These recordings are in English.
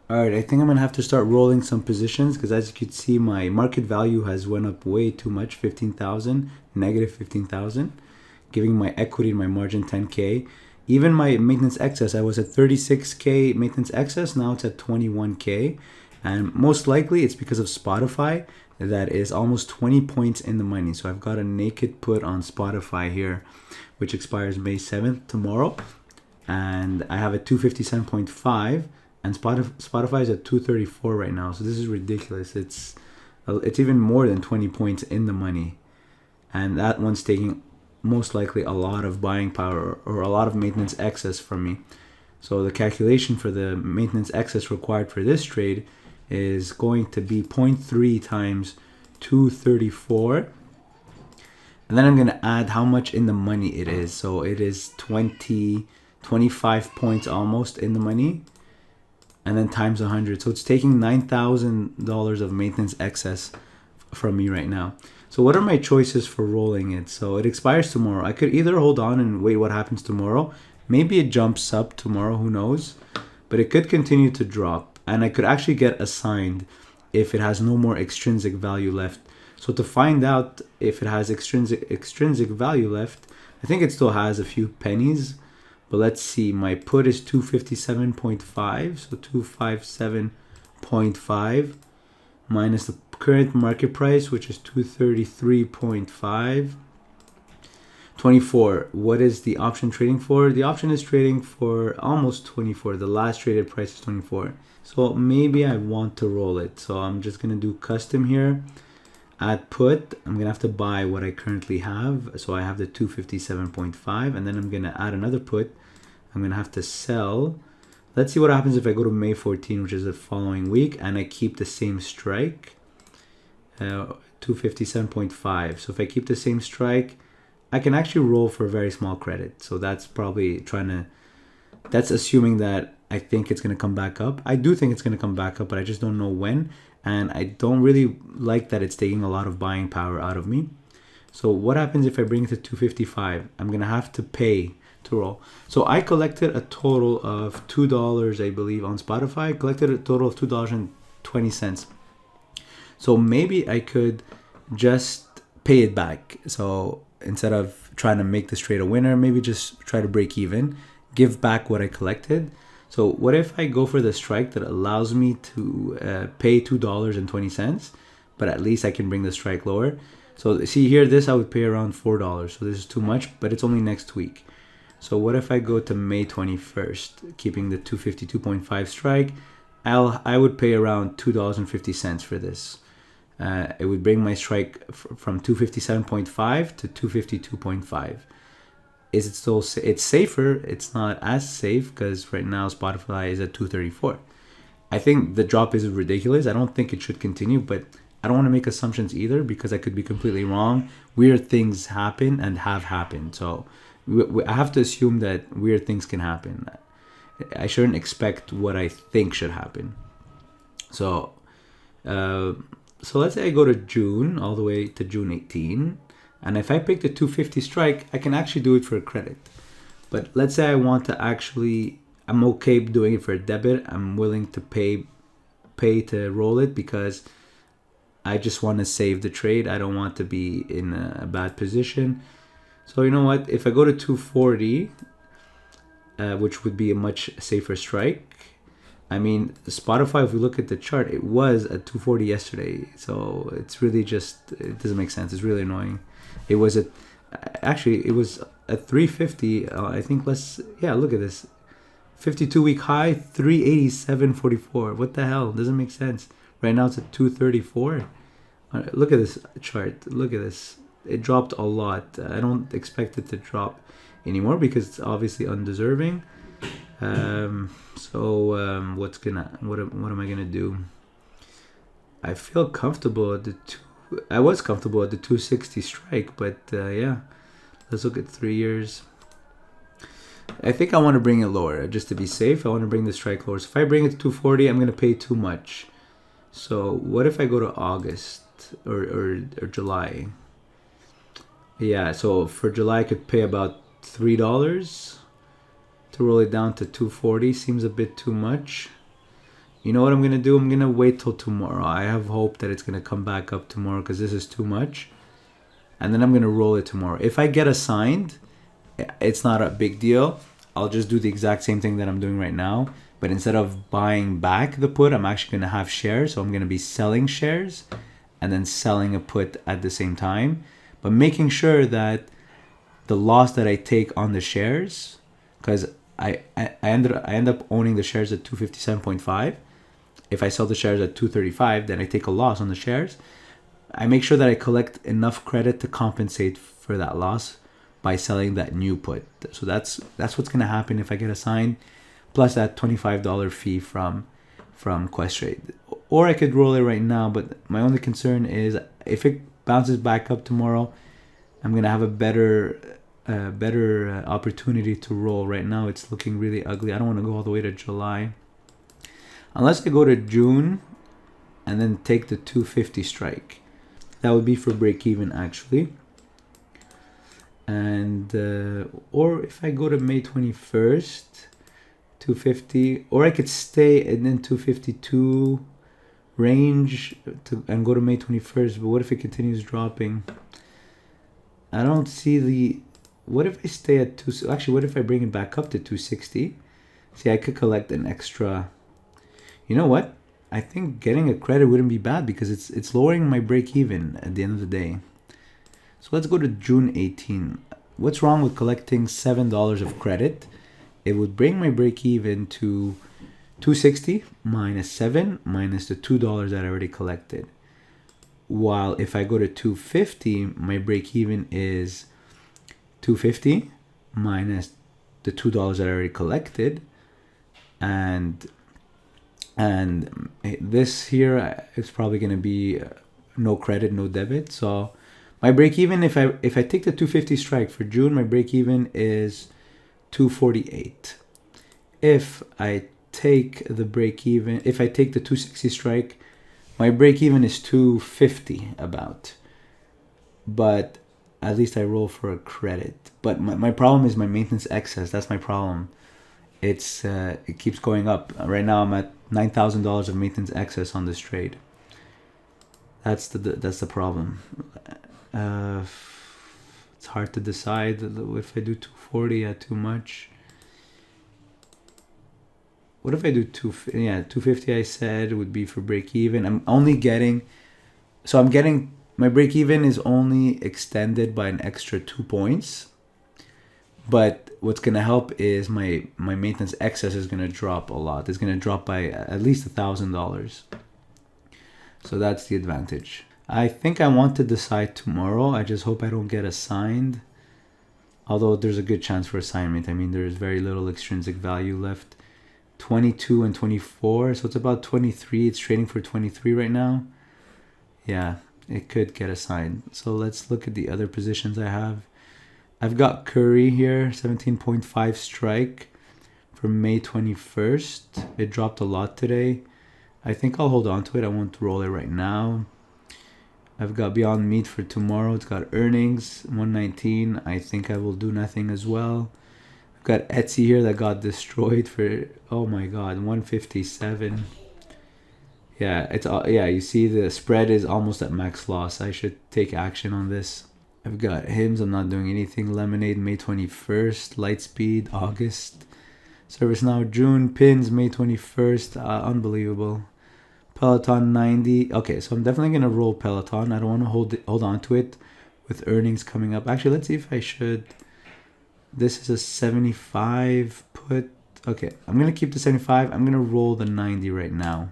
All right, I think I'm gonna have to start rolling some positions because, as you can see, my market value has went up way too much, 15,000, negative 15,000, giving my equity and my margin 10K. Even my maintenance excess, I was at 36K maintenance excess, now it's at 21K. And most likely it's because of Spotify that is almost 20 points in the money. So I've got a naked put on Spotify here, which expires May 7th, tomorrow. And I have a 257.5, and Spotify is at 234 right now. So this is ridiculous. It's even more than 20 points in the money. And that one's taking most likely a lot of buying power or a lot of maintenance excess from me. So the calculation for the maintenance excess required for this trade is going to be 0.3 times 234. And then I'm going to add how much in the money it is. So it is 25 points almost in the money. And then times 100. So it's taking $9,000 of maintenance excess from me right now. So what are my choices for rolling it? So it expires tomorrow. I could either hold on and wait what happens tomorrow. Maybe it jumps up tomorrow, who knows? But it could continue to drop. And I could actually get assigned if it has no more extrinsic value left. So to find out if it has extrinsic value left, I think it still has a few pennies. But let's see, my put is 257.5, so 257.5 minus the current market price, which is 233.5. 24. What is the option trading for? The option is trading for almost 24. The last traded price is 24. So maybe I want to roll it. So I'm just going to do custom here. Add put. I'm going to have to buy what I currently have. So I have the 257.5, and then I'm going to add another put. I'm going to have to sell. Let's see what happens if I go to May 14, which is the following week, and I keep the same strike. 257.5. So if I keep the same strike, I can actually roll for a very small credit. So that's probably that's assuming that I think it's going to come back up. I do think it's going to come back up, but I just don't know when. And I don't really like that it's taking a lot of buying power out of me. So what happens if I bring it to 255? I'm going to have to pay to roll. So I collected a total of $2, I believe, on Spotify. I collected a total of $2.20. So maybe I could just pay it back. So instead of trying to make this trade a winner, maybe just try to break even, give back what I collected. So what if I go for the strike that allows me to pay $2.20, but at least I can bring the strike lower? So see here, this I would pay around $4. So this is too much, but it's only next week. So what if I go to May 21st, keeping the 252.5 strike? I would pay around $2.50 for this. It would bring my strike from 257.5 to 252.5. Is it still it's safer? It's not as safe because right now Spotify is at 234. I think the drop is ridiculous. I don't think it should continue, but I don't want to make assumptions either because I could be completely wrong. Weird things happen and have happened. So I have to assume that weird things can happen. I shouldn't expect what I think should happen. So let's say I go to June, all the way to June 18. And if I pick the 250 strike, I can actually do it for a credit. But let's say I want to I'm okay doing it for a debit. I'm willing to pay to roll it because I just want to save the trade. I don't want to be in a bad position. So you know what? If I go to 240, which would be a much safer strike. I mean, Spotify, if we look at the chart, it was at 240 yesterday. So it's really it doesn't make sense. It's really annoying. It was at 350. I think look at this. 52-week high, 387.44. What the hell? Doesn't make sense. Right now it's at 234. Look at this chart. Look at this. It dropped a lot. I don't expect it to drop anymore because it's obviously undeserving. What am I gonna do? I feel comfortable at I was comfortable at the 260 strike, but let's look at 3 years. I think I want to bring it lower just to be safe. I want to bring the strike lower. So if I bring it to 240, I'm gonna pay too much. So what if I go to August or July? Yeah, so for July I could pay about $3 to roll it down to 240. Seems a bit too much. you know what I'm going to do? I'm going to wait till tomorrow. I have hope that it's going to come back up tomorrow because this is too much. And then I'm going to roll it tomorrow. If I get assigned, it's not a big deal. I'll just do the exact same thing that I'm doing right now. But instead of buying back the put, I'm actually going to have shares. So I'm going to be selling shares and then selling a put at the same time. But making sure that the loss that I take on the shares, because I end up owning the shares at 257.5. If I sell the shares at 235, then I take a loss on the shares. I make sure that I collect enough credit to compensate for that loss by selling that new put. So that's what's going to happen if I get assigned, plus that $25 fee from Questrade. Or I could roll it right now, but my only concern is if it bounces back up tomorrow, I'm going to have a better opportunity to roll. Right now it's looking really ugly. I don't want to go all the way to July. Unless I go to June and then take the 250 strike. That would be for break even actually. And or if I go to May 21st, 250, or I could stay and then 252 range and go to May 21st. But what if it continues dropping? I don't see the... What if I stay at actually, what if I bring it back up to 260? See, I could collect an extra... You know what? I think getting a credit wouldn't be bad because it's lowering my break even at the end of the day. So let's go to June 18. What's wrong with collecting $7 of credit? It would bring my break even to 260 minus 7 minus the $2 that I already collected. While if I go to 250, my break even is 250 minus the $2 that I already collected, and this here is probably going to be no credit, no debit. So my break even, if I take the 250 strike for June, my break even is 248. If I take the break even, if I take the 260 strike, my break even is 250 about. But at least I roll for a credit. But my problem is my maintenance excess. That's my problem. It keeps going up. Right now I'm at $9,000 of maintenance excess on this trade. That's the problem. It's hard to decide if I do 240 at too much. What if I do 250? I said would be for break even. My break even is only extended by an extra 2 points. But what's going to help is my maintenance excess is going to drop a lot. It's going to drop by at least $1,000. So that's the advantage. I think I want to decide tomorrow. I just hope I don't get assigned. Although there's a good chance for assignment. I mean, there's very little extrinsic value left. 22 and 24. So it's about 23. It's trading for 23 right now. Yeah, it could get assigned. So let's look at the other positions I have. I've got Curry here, 17.5 strike for May 21st. It dropped a lot today. I think I'll hold on to it. I won't roll it right now. I've got Beyond Meat for tomorrow. It's got earnings, 119. I think I will do nothing as well. I've got Etsy here that got destroyed for, oh my God, 157. Yeah, you see the spread is almost at max loss. I should take action on this. I've got Hims, I'm not doing anything. Lemonade, May 21st. Lightspeed, August. ServiceNow, June. Pins, May 21st. Unbelievable. Peloton, 90. Okay, so I'm definitely going to roll Peloton. I don't want to hold on to it with earnings coming up. Actually, let's see if I should. This is a 75 put. Okay, I'm going to keep the 75. I'm going to roll the 90 right now.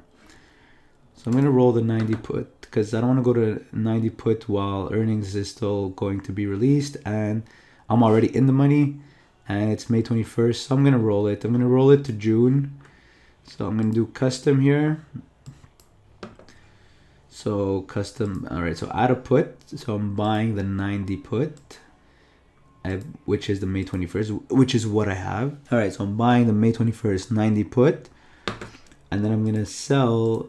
So I'm going to roll the 90 put, because I don't want to go to 90 put while earnings is still going to be released and I'm already in the money and it's May 21st. So I'm going to roll it. I'm going to roll it to June. So I'm going to do custom here. So custom, all right, so add a put. So I'm buying the 90 put, which is the May 21st, which is what I have. All right, so I'm buying the May 21st 90 put, and then I'm going to sell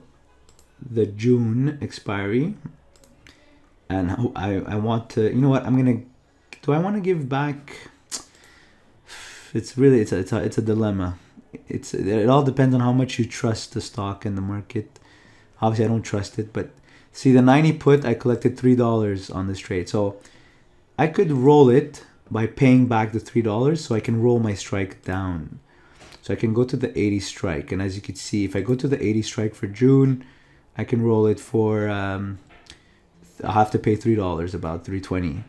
the June expiry, and I want to, you know what, do I want to give back? It's a dilemma. It all depends on how much you trust the stock and the market. Obviously, I don't trust it, but see the 90 put, I collected $3 on this trade. So I could roll it by paying back the $3, so I can roll my strike down. So I can go to the 80 strike, and as you can see, if I go to the 80 strike for June, I can roll it for I'll have to pay $3, about $3.20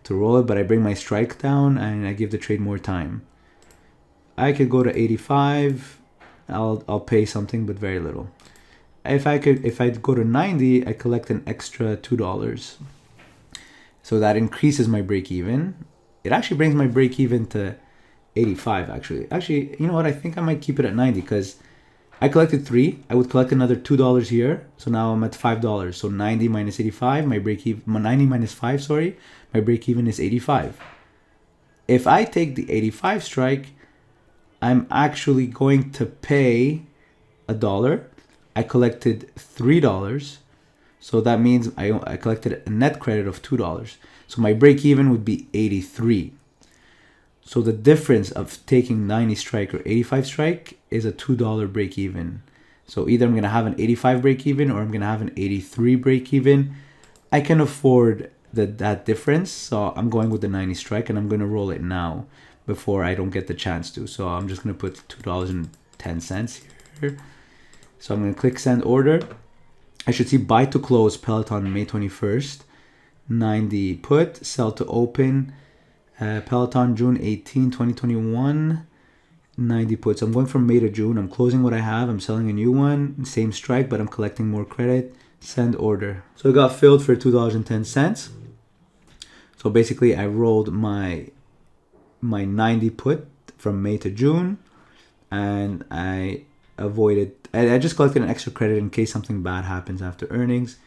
to roll it, but I bring my strike down and I give the trade more time. I could go to 85. I'll pay something, but very little. If I go to 90, I collect an extra $2. So that increases my break even. It actually brings my break even to 85 actually. Actually, you know what? I think I might keep it at 90 because I collected 3. I would collect another $2 here. So now I'm at $5. So 90 minus 85, my break even, 90 minus 5, sorry, my break even is 85. If I take the 85 strike, I'm actually going to pay $1. I collected $3. So that means I collected a net credit of $2. So my break even would be 83. So the difference of taking 90 strike or 85 strike is a $2 break even. So either I'm going to have an 85 break even or I'm going to have an 83 break even. I can afford that difference. So I'm going with the 90 strike and I'm going to roll it now before I don't get the chance to. So I'm just going to put $2.10 here. So I'm going to click send order. I should see buy to close Peloton May 21st. 90 put, sell to open. Peloton June 18, 2021, 90 puts. So I'm going from May to June. I'm closing what I have. I'm selling a new one. Same strike, but I'm collecting more credit. Send order. So it got filled for $2.10. So basically I rolled my 90 put from May to June. And I avoided, I just collected an extra credit in case something bad happens after earnings.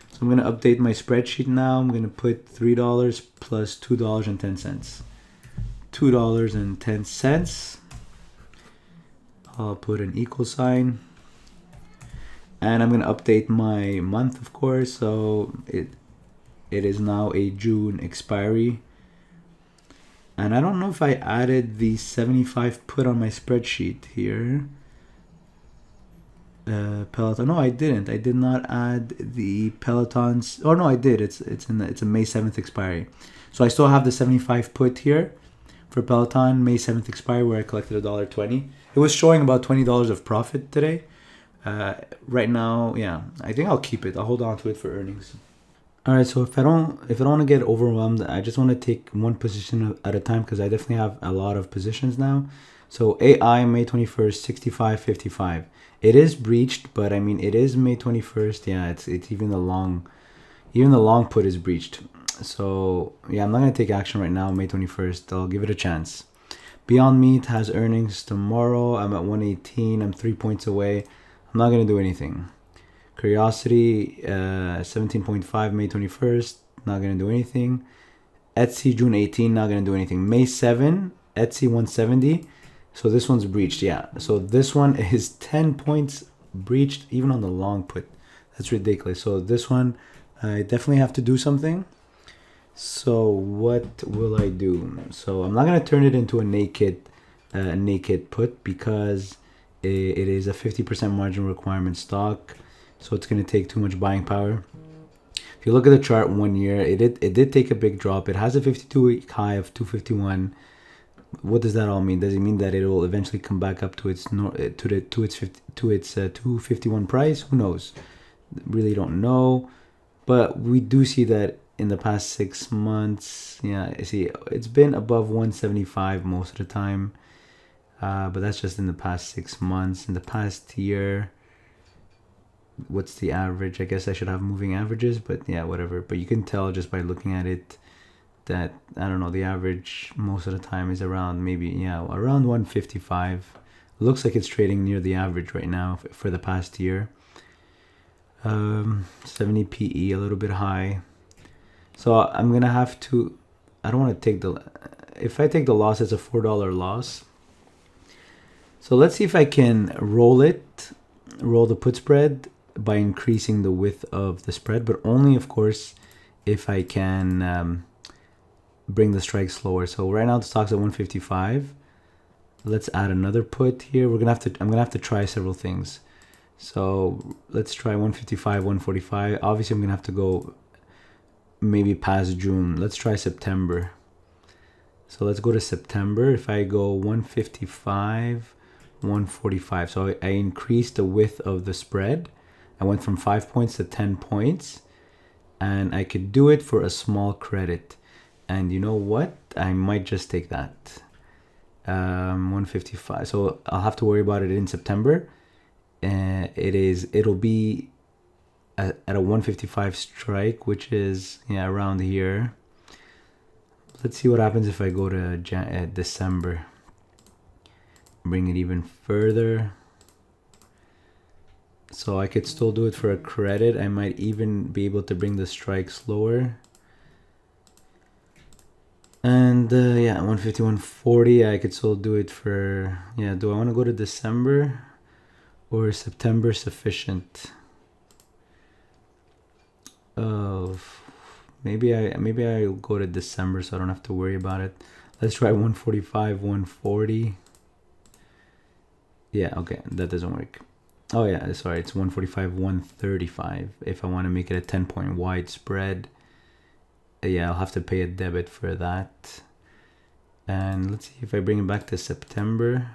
So I'm going to update my spreadsheet now. I'm going to put $3 plus $2.10. $2.10. I'll put an equal sign. And I'm going to update my month, of course. So it is now a June expiry. And I don't know if I added the 75 put on my spreadsheet here. Peloton. No, I didn't. I did not add the Pelotons. Oh no, I did. It's a May 7th expiry. So I still have the 75 put here for Peloton May 7th expiry where I collected $1.20. It was showing about $20 of profit today. Right now, yeah, I think I'll keep it. I'll hold on to it for earnings. All right. So if I don't want to get overwhelmed, I just want to take one position at a time because I definitely have a lot of positions now. So AI May 21st, 65.55. It is breached, but I mean it is May 21st. Yeah, it's even the long put is breached. So yeah, I'm not gonna take action right now. May 21st, I'll give it a chance. Beyond Meat has earnings tomorrow. I'm at 118. I'm 3 points away. I'm not gonna do anything. Curiosity 17.5 May 21st. Not gonna do anything. Etsy June 18. Not gonna do anything. May 7. Etsy 170. So this one's breached, yeah. So this one is 10 points breached, even on the long put. That's ridiculous. So this one, I definitely have to do something. So what will I do? So I'm not gonna turn it into a naked put because it is a 50% margin requirement stock. So it's gonna take too much buying power. If you look at the chart 1 year, it did take a big drop. It has a 52-week high of 251. What does that all mean? Does it mean that it will eventually come back up to its 251 price? Who knows? Really don't know. But we do see that in the past 6 months, yeah, I see it's been above 175 most of the time. But that's just in the past 6 months. In the past year, what's the average? I guess I should have moving averages, but yeah, whatever. But you can tell just by looking at it that, I don't know, the average most of the time is around around 155. Looks like it's trading near the average right now for the past year. 70 PE, a little bit high. So I'm gonna have to, I don't want to take if I take the loss, it's a $4 loss. So let's see if I can roll the put spread by increasing the width of the spread, but only, of course, if I can bring the strike slower. So right now the stock's at 155. let's add another put here. I'm gonna have to try several things. So let's try 155, 145. Obviously, I'm gonna have to go maybe past June. Let's try September. So let's go to September. If I go 155, 145. So I increased the width of the spread. I went from 5 points to 10 points. And I could do it for a small credit. And you know what? I might just take that. 155. So I'll have to worry about it in September. It'll be at a 155 strike, which is around here. Let's see what happens if I go to December. Bring it even further. So I could still do it for a credit. I might even be able to bring the strikes lower. And 150, 140. I could still do it for do I want to go to December or September sufficient? Maybe I'll go to December so I don't have to worry about it. Let's try 145, 140. Yeah, okay, that doesn't work. Oh yeah, sorry, it's 145, 135. If I want to make it a 10-point wide spread, I'll have to pay a debit for that. And let's see if I bring it back to September.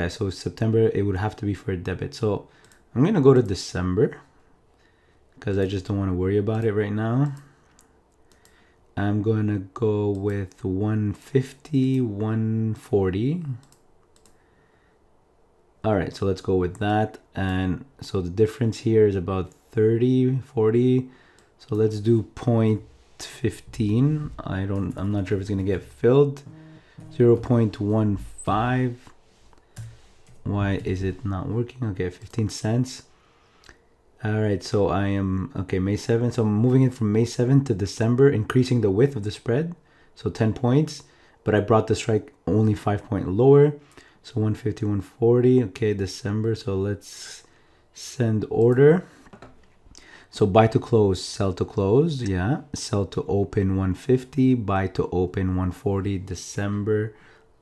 So September, it would have to be for a debit. So I'm going to go to December because I just don't want to worry about it right now. I'm going to go with 150, 140. All right, so let's go with that. And so the difference here is about 30, 40. So let's do 0.15. I'm not sure if it's going to get filled. 0.15. Why is it not working? Okay, 15 cents. All right, so I am, May 7th. So I'm moving it from May 7th to December, increasing the width of the spread. So 10 points, but I brought the strike only 5 point lower. So 150, 140, okay, December. So let's send order. So buy to close, sell to close, sell to open 150, buy to open 140, December.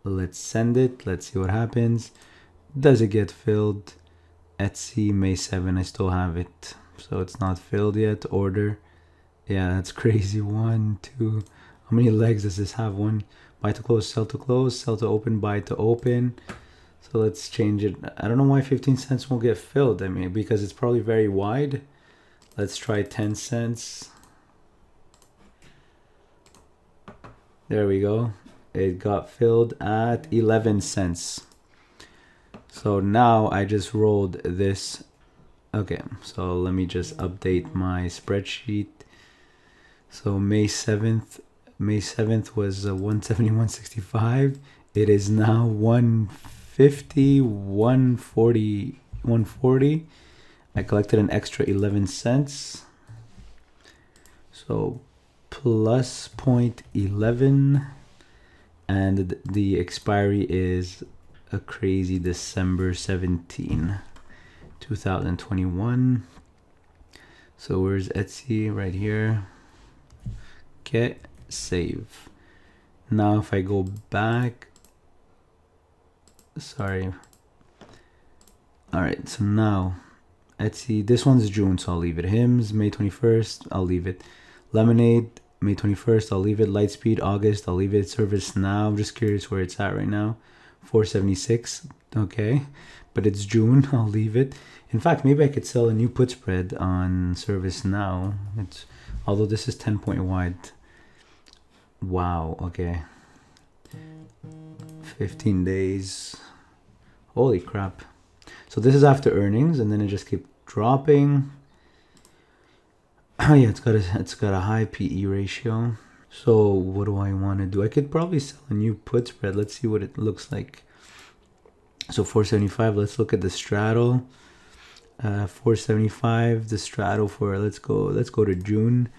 Let's send it, let's see what happens. Does it get filled? Etsy, May 7, I still have it. So it's not filled yet, order. Yeah, that's crazy. 1, 2, how many legs does this have? 1, buy to close, sell to open, buy to open. So let's change it. I don't know why 15 cents won't get filled. I mean, because it's probably very wide. Let's try 10 cents. There we go. It got filled at 11 cents. So now I just rolled this. Okay, so let me just update my spreadsheet. So May 7th was 171.65. It is now 150, 140, 140. I collected an extra 11 cents. So plus 0.11. And the expiry is a crazy December 17, 2021. So where's Etsy? Right here. Okay, save. Now if I go back, sorry. All right, so now Etsy, this one's June, so I'll leave it. Hymns, May 21st, I'll leave it. Lemonade, May 21st, I'll leave it. Lightspeed, August, I'll leave it. Service Now, I'm just curious where it's at right now. 476, okay, but it's June. I'll leave it. In fact, maybe I could sell a new put spread on Service Now. Although this is 10 point wide. Wow, okay, 15 days. Holy crap. So this is after earnings, and then it just keeps dropping. Oh yeah, it's got a high PE ratio. So what do I want to do? I could probably sell a new put spread. Let's see what it looks like. So 475. Let's look at the straddle. 475. The straddle for let's go to June.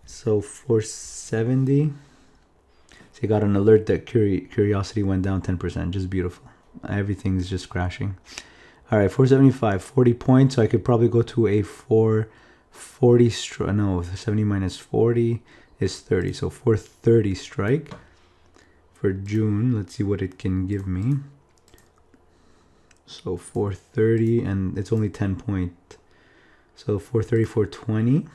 So 470. So you got an alert that curiosity went down 10%. Just beautiful. Everything's just crashing. All right, 475. 40 points. So I could probably go to a 440. No, 70 minus 40. is 30. So 430 strike for June. Let's see what it can give me. So 430, and it's only 10 point. So 430, 420.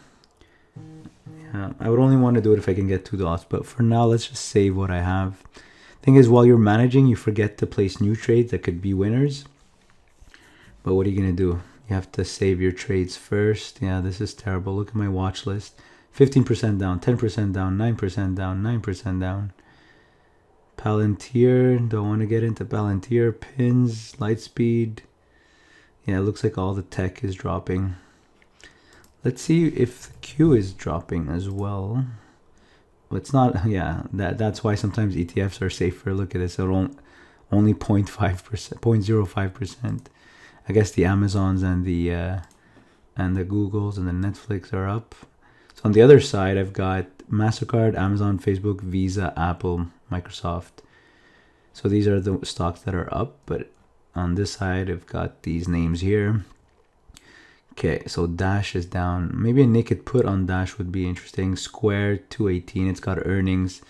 Yeah, I would only want to do it if I can get $2, but for now, let's just save what I have. Thing is, while you're managing, you forget to place new trades that could be winners. But what are you gonna do? You have to save your trades first. Yeah, this is terrible. Look at my watch list. 15% down, 10% down, 9% down, 9% down. Palantir, don't want to get into Palantir. Pins, Lightspeed. Yeah, it looks like all the tech is dropping. Let's see if the Q is dropping as well. It's not, yeah, that's why sometimes ETFs are safer. Look at this, they're only 0.5%, 0.05%. I guess the Amazons and the Googles and the Netflix are up. So on the other side, I've got MasterCard, Amazon, Facebook, Visa, Apple, Microsoft. So these are the stocks that are up, but on this side, I've got these names here. Okay, so Dash is down. Maybe a naked put on Dash would be interesting. Square 218, it's got earnings.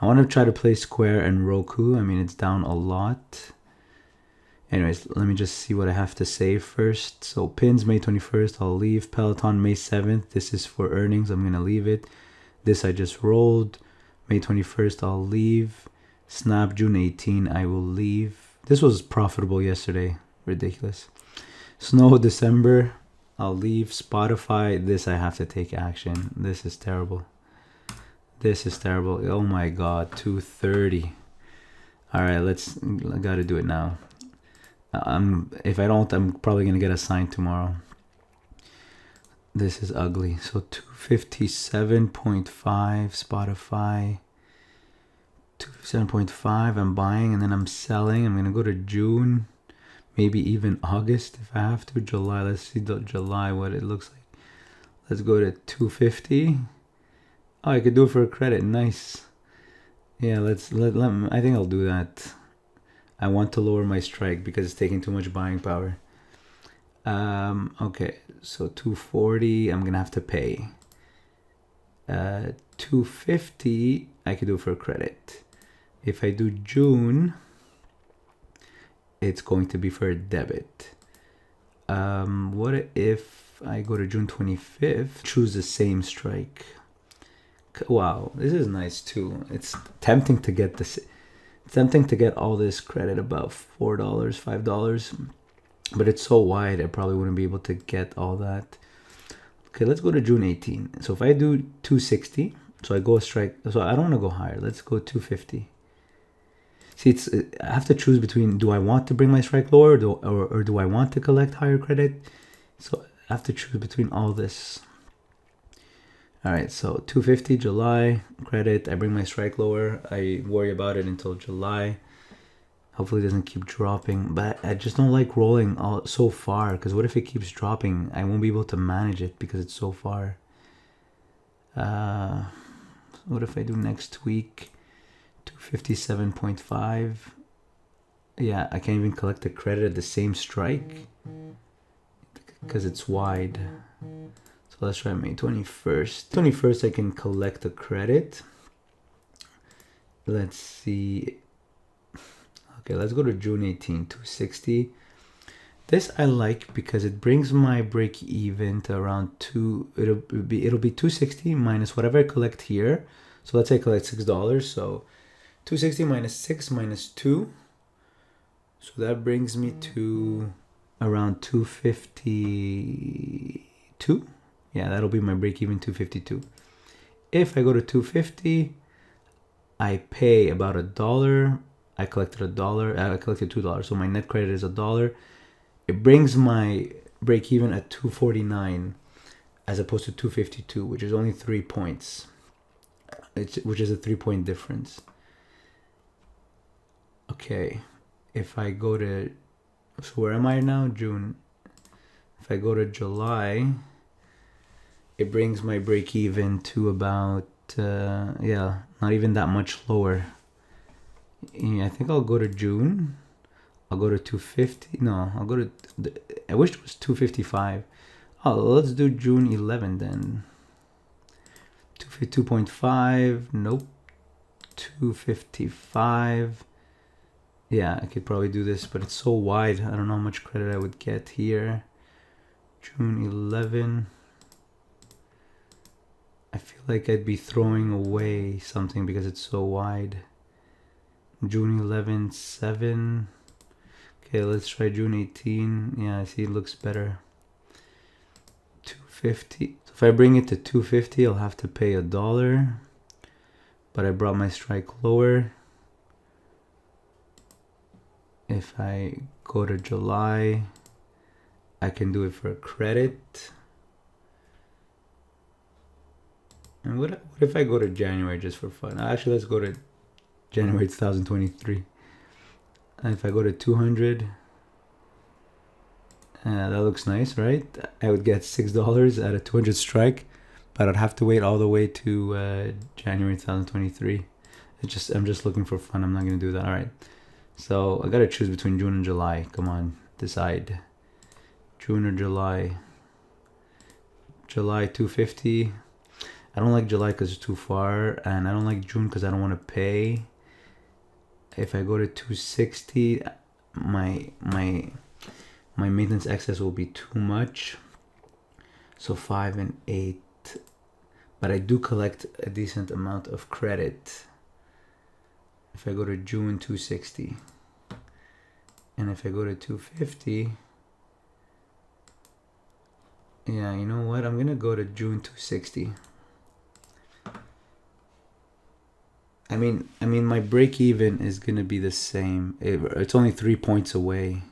I want to try to play Square and Roku. I mean, it's down a lot. Anyways, let me just see what I have to save first. So Pins May 21st, I'll leave. Peloton May 7th, this is for earnings. I'm going to leave it. This I just rolled. May 21st, I'll leave. Snap June 18, I will leave. This was profitable yesterday. Ridiculous. Snow December, I'll leave. Spotify, this I have to take action. This is terrible. This is terrible. Oh my god, 230. All right, I gotta do it now. If I don't, I'm probably gonna get assigned tomorrow. This is ugly. So 257.5 Spotify. 257.5 I'm buying, and then I'm selling. I'm gonna go to June, maybe even August if I have to. July, let's see the July what it looks like. Let's go to 250. Oh, I could do it for a credit. Nice. Yeah, let I think I'll do that. I want to lower my strike because it's taking too much buying power. Okay, so 240 I'm gonna have to pay. 250 I could do it for a credit. If I do June, it's going to be for a debit. What if I go to June 25th, choose the same strike? Wow, this is nice too. It's tempting to get this. It's tempting to get all this credit, about $4, $5, but it's so wide I probably wouldn't be able to get all that. Okay, let's go to June 18. So if I do 260, so I go a strike. So I don't want to go higher. Let's go 250. See, I have to choose between, do I want to bring my strike lower or do I want to collect higher credit? So I have to choose between all this. All right, so 250 July credit. I bring my strike lower. I worry about it until July. Hopefully it doesn't keep dropping, but I just don't like rolling so far, because what if it keeps dropping? I won't be able to manage it because it's so far. What if I do next week? 257.5. Yeah, I can't even collect the credit at the same strike because it's wide. So let's try May 21st. 21st I can collect the credit. Let's see. Okay, let's go to June 18, 260. This I like because it brings my break even to around 2. It'll be 260 minus whatever I collect here. So let's say I collect $6. So 260 minus 6 minus 2. So that brings me to around 252. Yeah, that'll be my break even, 252. If I go to 250, I pay about $1. I collected $1. I collected $2. So my net credit is $1. It brings my break even at 249 as opposed to 252, which is only 3 points. Which is a 3-point difference. Okay, if I go to, so where am I now? June. If I go to July, it brings my break even to about not even that much lower. Yeah, I think I'll go to June. I'll go to 250. No, I'll go to I wish it was 255. Oh, let's do June 11 then. 2.5, nope. 255. Yeah, I could probably do this, but it's so wide. I don't know how much credit I would get here. June 11. I feel like I'd be throwing away something because it's so wide. June 11, 7. Okay, let's try June 18. Yeah, I see it looks better. 250. So if I bring it to 250, I'll have to pay $1. But I brought my strike lower. If I go to July, I can do it for a credit. And what if I go to January just for fun? Actually, let's go to January 2023. And if I go to 200, that looks nice, right? I would get $6 at a 200 strike, but I'd have to wait all the way to January 2023. I'm just looking for fun. I'm not gonna do that. All right. So I gotta choose between June and July. Come on, decide. June or July. July 250. I don't like July because it's too far, and I don't like June because I don't want to pay. If I go to 260, my maintenance excess will be too much. So 5 and 8, but I do collect a decent amount of credit. If I go to June 260, and if I go to 250, yeah, you know what? I'm gonna go to June 260. I mean, my break even is gonna be the same. It's only 3 points away,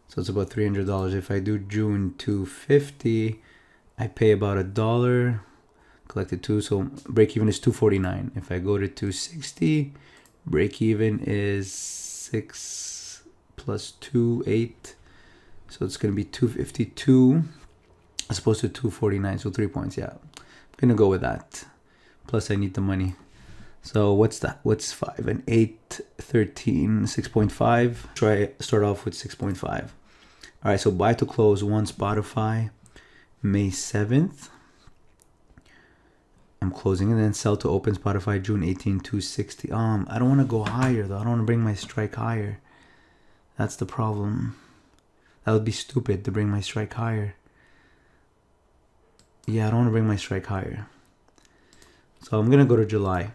so it's about $300. If I do June 250, I pay about $1, collected 2, so break even is 249. If I go to 260, break even is 6 plus 2, 8, so it's gonna be 252 as opposed to 249. So 3 points. Yeah, I'm gonna go with that. Plus, I need the money. So what's that? What's 5 and 8, 13, 6.5. Start off with 6.5. All right, so buy to close one Spotify, May 7th. I'm closing, and then sell to open Spotify, June 18, 260. I don't want to go higher though. I don't want to bring my strike higher. That's the problem. That would be stupid to bring my strike higher. Yeah, I don't want to bring my strike higher. So I'm gonna go to July.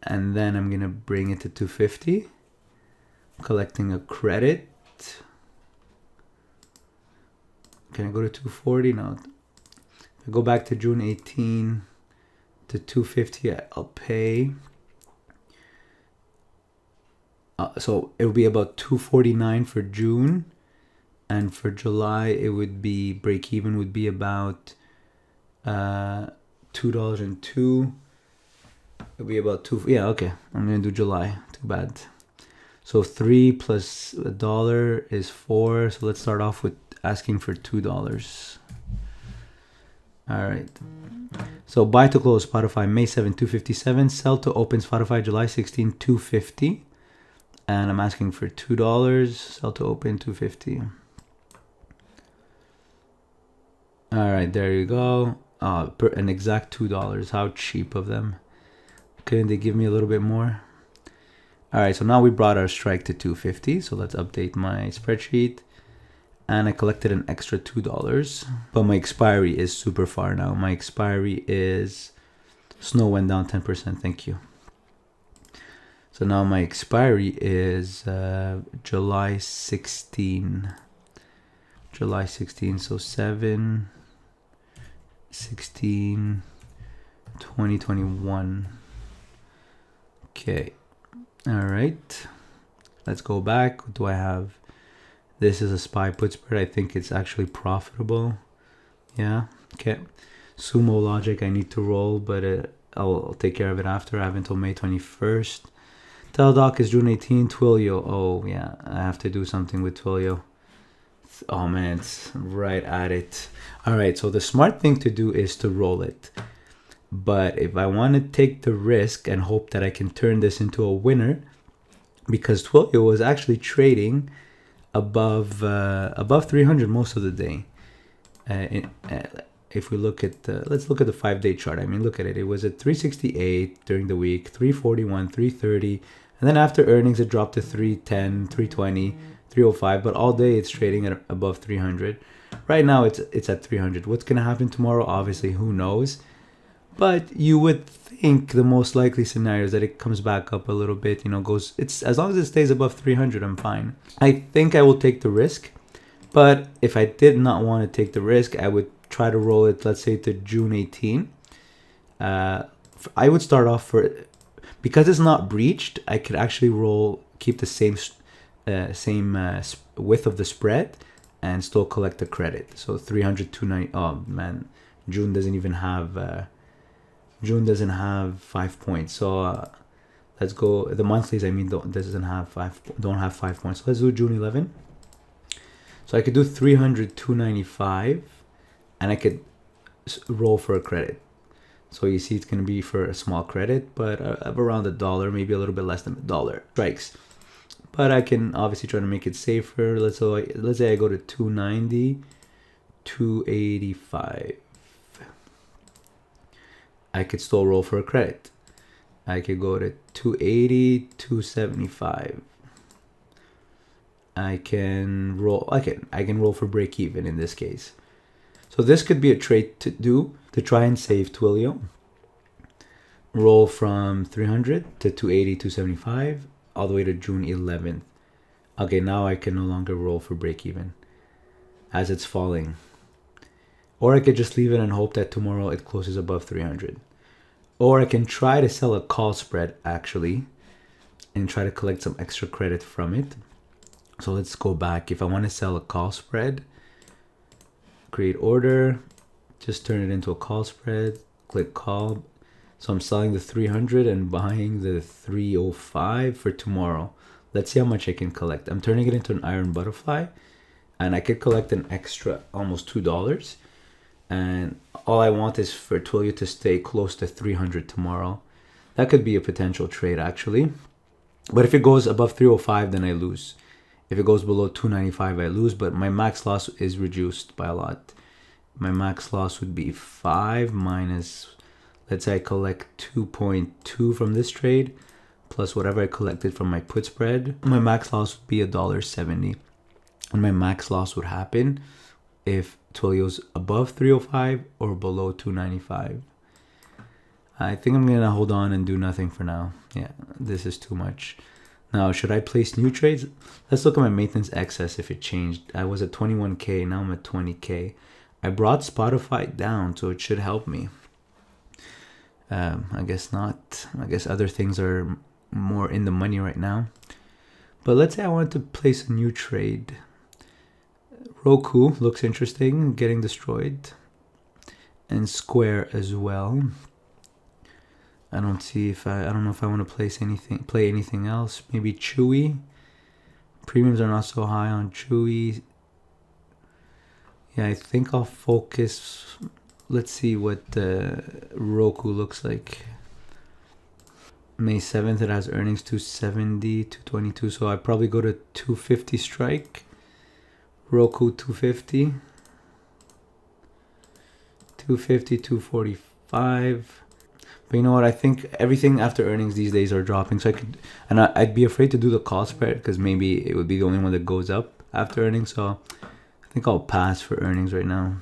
And then I'm gonna bring it to 250, collecting a credit. Can I go to 240 now? If I go back to June 18 to 250, I'll pay. So it would be about 249 for June, and for July it would be break even would be about $2.02. It'll be about 2. Yeah, okay. I'm gonna do July. Too bad. So 3 plus $1 is 4. So let's start off with asking for $2. All right. So buy to close Spotify May 7, 257. Sell to open Spotify July 16, 250. And I'm asking for $2. Sell to open 250. All right, there you go. An exact $2. How cheap of them. Couldn't they give me a little bit more? All right, so now we brought our strike to 250. So let's update my spreadsheet. And I collected an extra $2. But my expiry is super far now. My expiry is... Snow went down 10%. Thank you. So now my expiry is July 16. July 16. So 7, 16, 2021. Okay. All right. Let's go back. What do I have? This is a SPY put spread. I think it's actually profitable. Yeah. Okay. Sumo Logic, I need to roll, but I'll take care of it after. I have until May 21st. Teladoc is June 18. Twilio. Oh, yeah. I have to do something with Twilio. Oh, man. It's right at it. All right. So the smart thing to do is to roll it. But if I want to take the risk and hope that I can turn this into a winner, because Twilio was actually trading above 300 most of the day. if we look at let's look at the 5-day chart. I mean, look at it. It was at 368 during the week, 341, 330, and then after earnings it dropped to 310, 320, 305. But all day it's trading at above 300. Right now it's at 300. What's gonna happen tomorrow? Obviously, who knows? But you would think the most likely scenario is that it comes back up a little bit. Goes. It's as long as it stays above 300, I'm fine. I think I will take the risk. But if I did not want to take the risk, I would try to roll it, let's say, to June 18. I would start off because it's not breached, I could actually keep the same width of the spread and still collect the credit. So 300, 290. Oh man, June doesn't have 5 points. So let's go. The monthlies, I mean, don't have 5 points. So let's do June 11. So I could do 300, 295, and I could roll for a credit. So you see it's going to be for a small credit, but of around $1, maybe a little bit less than $1 strikes. But I can obviously try to make it safer. Let's say I go to 290, 285. I could still roll for a credit. I could go to 280, 275. I can roll for break even in this case. So this could be a trade to do to try and save Twilio. Roll from 300 to 280, 275 all the way to June 11th. Okay, now I can no longer roll for break even as it's falling. Or I could just leave it and hope that tomorrow it closes above 300. Or I can try to sell a call spread actually and try to collect some extra credit from it. So let's go back. If I want to sell a call spread, create order, just turn it into a call spread, click call. So I'm selling the 300 and buying the 305 for tomorrow. Let's see how much I can collect. I'm turning it into an iron butterfly, and I could collect an extra almost $2. And all I want is for Twilio to stay close to 300 tomorrow. That could be a potential trade actually. But if it goes above 305, then I lose. If it goes below 295, I lose, but my max loss is reduced by a lot. My max loss would be 5 minus, let's say I collect 2.2 from this trade, plus whatever I collected from my put spread. My max loss would be $1.70. And my max loss would happen if Twilio's above 305 or below 295. I think I'm going to hold on and do nothing for now. Yeah, this is too much. Now, should I place new trades? Let's look at my maintenance excess if it changed. I was at 21K, now I'm at 20K. I brought Spotify down, so it should help me. I guess not. I guess other things are more in the money right now. But let's say I want to place a new trade. Roku looks interesting, getting destroyed. And Square as well. I don't know if I want to play anything else. Maybe Chewy. Premiums are not so high on Chewy. Yeah, I think I'll focus. Let's see what Roku looks like. May 7th, it has earnings 270, 222. So I probably go to 250 strike. Roku 250. 250, 245. But you know what? I think everything after earnings these days are dropping. So I'd be afraid to do the call spread because maybe it would be the only one that goes up after earnings. So I think I'll pass for earnings right now.